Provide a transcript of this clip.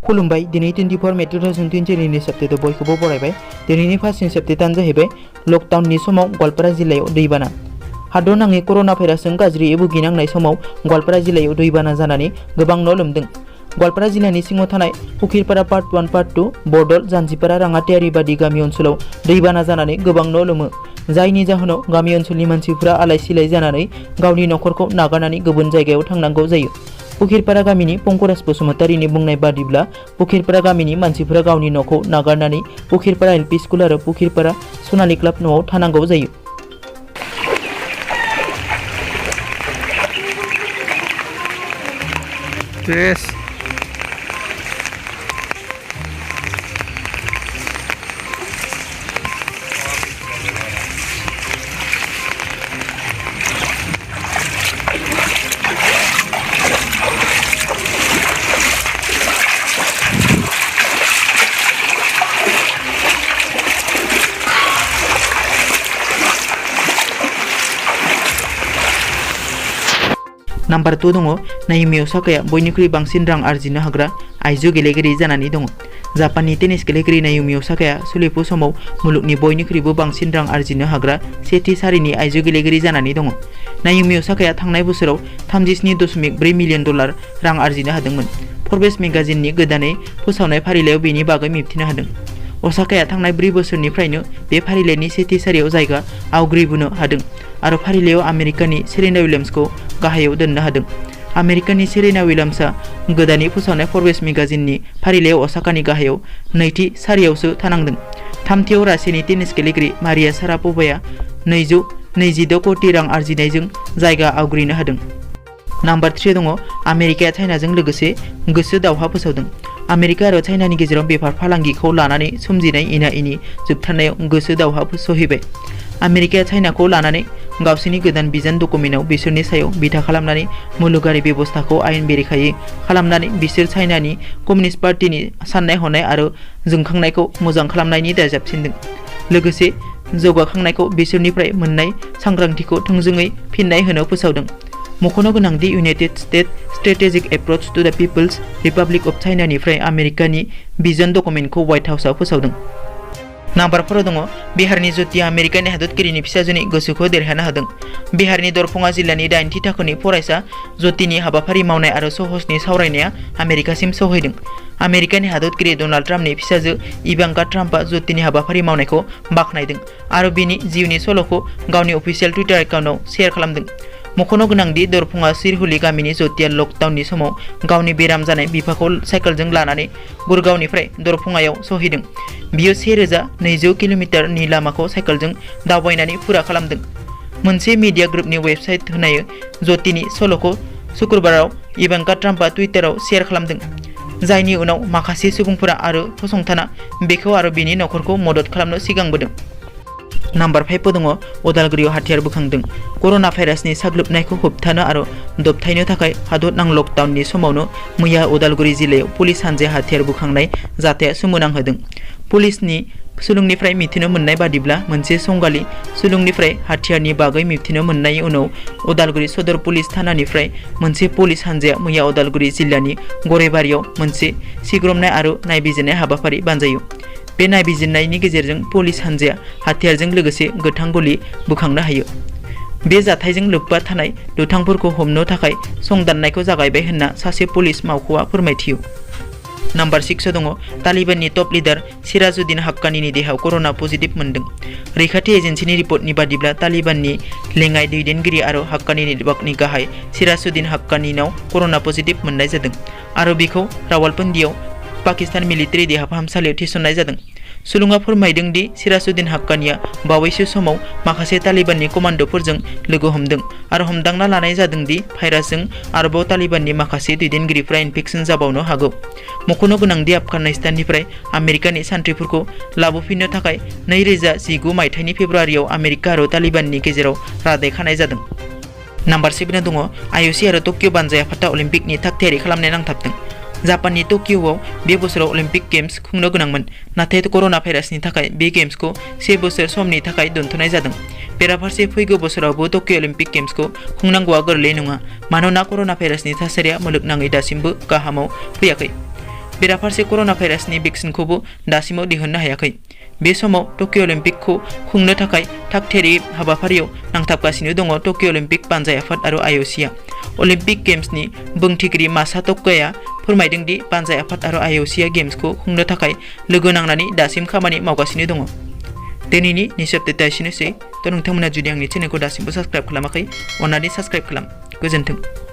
खुलुमबाय दिनै 24 मे 2020 नि सेप्तेम्बर बयखौबो बरायबाय। दिनैनि फार्स्ट सेप्तेम्बरानो जाहैबाय लकडाउननि समाव गवालपारा जिल्लायाव दैबाना। हादर नाङै कर'ना भाइरासजों गाज्रियै भुगिनांनाय समाव गवालपारा जिल्लायाव दैबाना जानानै गोबां न' लोमदों। गवालपारा जिल्लानि सिङाव थानाय फुखिरपारा पार्ट 1 पार्ट 2 बरदल जानजिपारा राङाटियारि बादि गामि ओनसोलाव दैबाना जानानै गोबां न' लोमो, जायनि जाहोनाव गामि ओनसोलनि मानसिफोरा आलाय सिलाय जानानै गावनि न'खरखौ नागारनानै गुबुन जायगायाव थांनांगौ जायो। फुखिरपारा गामिनि पंकराज बसुमतारीनि बुंनाय बादिब्ला फुखिरपारा गामिनि मानसिफोरा गावनि न'खौ नागारनानै फुखिरपारा एलपि स्कुल आरो फुखिरपारा सनालि क्लाब न'आव थानांगौ जायो। नम्बर 2 दङ नाओमी ओसाकाया बयनिख्रुइ बांसिन रां आरजिनो हाग्रा आइजो गेलेगिरि जानानै दङ। जापाननि टेनिस गेलेगिरि नाओमी ओसाकाया सोलिफु समाव मुलुगनि बयनिख्रुइबो बांसिन रां आरजिनो हाग्रा सेथि सारिनि आइजो गेलेगिरि जानानै दङ। नाओमी ओसाकाया थांनाय बोसोराव 37.4 मिलियन डलार रां आरजिनो हादोंमोन। फर्ब्स मेगाजिननि गोदानै फोसावनाय फारिलाइयाव बेनि बागै मिबथिनो हादों। ओसाकाया थांनाय 4 बोसोरनिफ्रायनो बे फारिलाइनि सेथि सारियाव जायगा आवग्रिबोनो हादों आरो फारिलाइयाव आमेरिकानि सेरेना विलियम्सखौ गाहायाव दोननो हादों। आमेरिकानि सेरेना विलियम्सआ गोदानै फोसावनाय फर्ब्स मेगाजिननि फारिलाइयाव ओसाकानि गाहायाव नैथि सारियावसो थानांदों। थामथियाव रासियानि टेनिस गेलेगिरि मारिया शाराप'भाया 226 कोटी रां आरजिनायजों जायगा आवग्रिनो हादों। नम्बर 3 दङ आमेरिकाया चाइनाजों लोगोसे गोसो दावहा फोसावदों। आमेरिका आरो चाइनानि गेजेराव बेफार फालांगिखौ लानानै सोमजिनाय इना-इनि जोबथारनायाव गोसो दावहा सहिबाय। आमेरिकाया चाइनाखौ लानानै गावसोरनि गोदान बिजान डकुमेन्टआव बिसोरनि सायाव बिथा खालामनानै मुलुगारि बेबस्थाखौ आयेन बेरेखायै खालामनानै बिसोर चाइनानि कमिउनिस्ट पार्टीनि साननाय हनाय आरो जोंखांनायखौ मोजां खालामनायनि दाजाबसिनदों, लोगोसे जौगाखांनायखौ बिसोरनिफ्राय मोननाय सांग्रांथिखौ थोंजोङै फिननाय होनो फोसावदों। मख'नो गोनांदि United States strategic approach to the People's Republic of चाइनानिफ्राय आमेरिकानि बिजन डकुमेन्टखौ व्हाइट हाउसआ फोसावदों। नम्बर 4 दङ बिहारनि ज्योतिया आमेरिकानि हादोरगिरिनि फिसाजोनि गोसोखौ देरहानो हादों। बिहारनि दरभंगा जिल्लानि 8थि थाखोनि फरायसा ज्योतिनि हाबाफारि मावनाय आरो सहजनि सावरायनाया आमेरिकासिम सौहैदों। आमेरिकानि हादोरगिरि डनाल्ड ट्राम्पनि फिसाजो इभांका ट्राम्पआ ज्योतिनि हाबाफारि मावनायखौ बाख्नायदों आरो बिनि जिउनि सल'खौ गावनि अफिसियेल टुइटार एकाउन्टआव शेयार खालामदों। मख'नो गोनांदि दरभंगा सिरहुलि गामिनि ज्योतिया लकडाउननि समाव गावनि बेराम जानाय बिफाखौ साइकेलजों लानानै गुरगावनिफ्राय दरभंगायाव सौहैदों। बियो 1200 किल'मिटारनि लामाखौ साइकेलजों दावबायनानै फुरा खालामदों। मोनसे मिडिया ग्रुपनि वेबसाइट होनाय ज्योतिनि सल'खौ शुक्रबाराव इभांका ट्राम्पआ टुइटाराव शेयार खालामदों, जायनि उनाव माखासे सुबुंफोरा आरो फसंथाना बेखौ आरो बिनि नखरखौ मदद खालामनो सिगांबोदों। नम्बर 5 दङ उदालगुरियाव हाथियार बोखांदों। कर'ना भाइरासनि साग्लोबनायखौ होबथानो आरो दबथायनो थाखाय हादरनां लकडाउननि समावनो मैया उदालगुरि जिल्लायाव पुलिस हानजाया हाथियार बोखांनाय जाथाया सोमोनांहोदों। पुलिसनि सुलुंनिफ्राय मिथिनो मोननाय बादिब्ला मोनसे संगालि सुलुंनिफ्राय हाथियारनि बागै मिथिनो मोननायनि उनाव उदालगुरि सदर पुलिस थानानिफ्राय मोनसे पुलिस हानजाया मैया उदालगुरि जिल्लानि गराइबारियाव मोनसे सिग्रोमनाय आरो नायबिजिरनाय हाबाफारि बानजायो। बे नायबिजिरनायनि गेजेरजों पुलिस हानजाया हाथियारजों लोगोसे गोथां गुलि बोखांनो हायो। बे जाथायजों लोब्बा थानाय दुथांफोरखौ हमनो थाखाय संदाननायखौ जागायबाय होनना सासे पुलिस मावख'आ फोरमायथियो। नम्बर 6 दङ तालिबाननि टप लिडार सिराजुद्दिन हाक्कानीनि देहायाव कर'ना पजिटिभ मोनदों। रैखाथि एजेन्सिनि रिपर्टनि बादिब्ला तालिबाननि लेङाइ दैदेनगिरि आरो हाक्कानी नेटवर्कनि गाहाय सिराजुद्दिन हाक्कानीनाव कर'ना पजिटिभ मोननाय जादों आरो बिखौ रावलपिंडीआव पाकिस्तान मिलिटारि देहा फाहामसालियाव थिसननाय जादों। सुलुङा फोरमायदों दि सिराजुद्दिन हाक्कानीया बावैसो समाव माखासे तालिबाननि कमान्ड'फोरजों लोगो हमदों आरो हमदांना लानाय जादों दि भाइरासजों आरोबाव तालिबाननि माखासे दैदेनगिरिफ्रा इनफेक्सन जाबावनो हागौ। मख'नो गोनांदि आफगानिस्ताननिफ्राय आमेरिकानि सान्थ्रिफोरखौ लाबोफिननो थाखाय 2019 मायथाइनि फेब्रुवारियाव आमेरिका आरो तालिबाननि गेजेराव रादाय खानाय जादों। नम्बर 7 दङ IOC आरो टकिअ बानजाय आफादा अलिम्पिकनि थागथियारि खालामनाय नांथाबदों। जापाननि टकिअ'आव बे बोसोराव अलिम्पिक गेम्स खुंनो गोनांमोन, नाथाय कर'ना भाइरासनि थाखाय बे गेम्सखौ 1 बोसोर समनि थाखाय दोनथ'नाय जादों। बेराफारसे फैगौ बोसोरावबो टकिअ अलिम्पिक गेम्सखौ खुंनांगौआ गोरलै नङा, मानोना कर'ना भाइरासनि थासारिया मुलुगनाङै दासिमबो गाहामाव फैयाखै। बेराफारसे कर'ना भाइरासनि भेक्सिनखौबो दासिमाव दिहुननो हायाखै। बे समाव टकिअ अलिम्पिकखौ खुंनो थाखाय थागथियारि हाबाफारियाव नांथाबगासिनो दङ टकिअ अलिम्पिक बानजाय आफाद आरो IOC-आ। अलिम्पिक गेम्सनि बुंथिगिरि मासा तक्काया फोरमायदों दि बानजाय आफाद आरो IOC-आ गेम्सखौ खुंनो थाखाय लोगो नांनानै दासिम खामानि मावगासिनो दङ। दिनैनि निउस आपडेटआ एसेनोसै। नोंथांमोना जुदि आंनि चेनेलखौ दासिमबो साबस्क्राइब खालामाखै, अन्नानै साबस्क्राइब खालाम। गोजोन्थों।